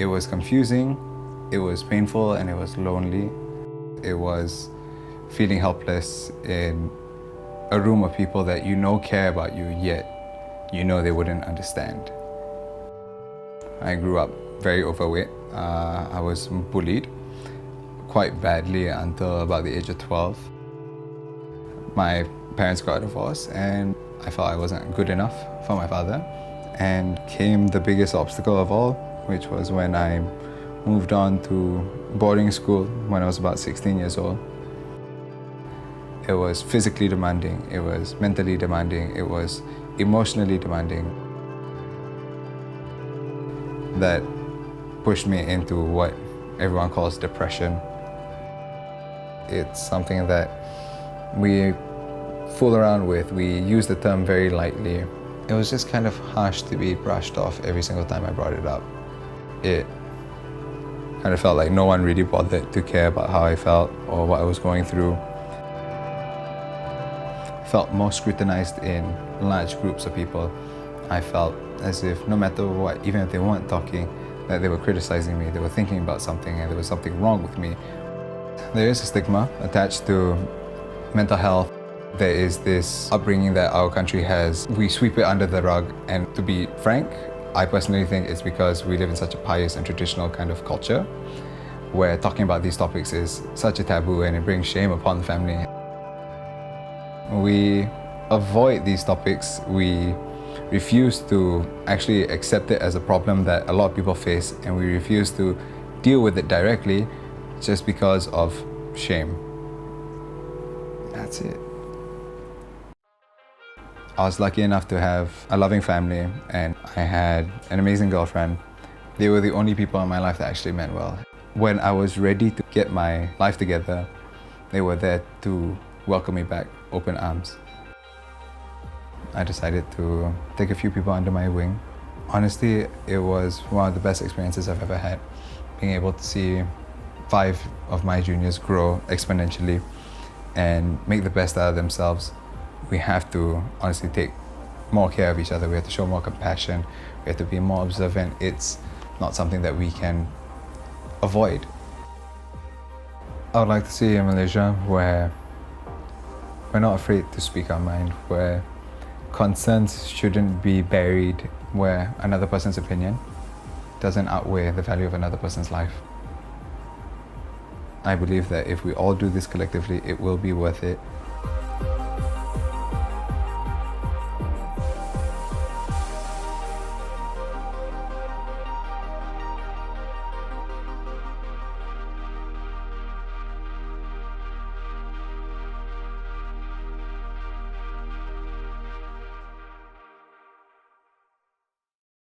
It was confusing, it was painful, and it was lonely. It was feeling helpless in a room of people that you know care about you, yet you know they wouldn't understand. I grew up very overweight. I was bullied quite badly until about the age of 12. My parents got divorced and I felt I wasn't good enough for my father. And came the biggest obstacle of all, which was when I moved on to boarding school when I was about 16 years old. It was physically demanding, it was mentally demanding, it was emotionally demanding. That pushed me into what everyone calls depression. It's something that we fool around with. We use the term very lightly. It was just kind of harsh to be brushed off every single time I brought it up. It kind of felt like no one really bothered to care about how I felt or what I was going through. Felt more scrutinized in large groups of people. I felt as if no matter what, even if they weren't talking, that they were criticizing me, they were thinking about something and there was something wrong with me. There is a stigma attached to mental health. There is this upbringing that our country has. We sweep it under the rug, and to be frank, I personally think it's because we live in such a pious and traditional kind of culture where talking about these topics is such a taboo and it brings shame upon the family. We avoid these topics. We refuse to actually accept it as a problem that a lot of people face, and we refuse to deal with it directly just because of shame. That's it. I was lucky enough to have a loving family, and I had an amazing girlfriend. They were the only people in my life that actually meant well. When I was ready to get my life together, they were there to welcome me back, open arms. I decided to take a few people under my wing. Honestly, it was one of the best experiences I've ever had. Being able to see 5 of my juniors grow exponentially and make the best out of themselves. We have to honestly take more care of each other. We have to show more compassion. We have to be more observant. It's not something that we can avoid. I would like to see a Malaysia where we're not afraid to speak our mind, where concerns shouldn't be buried, where another person's opinion doesn't outweigh the value of another person's life. I believe that if we all do this collectively, it will be worth it.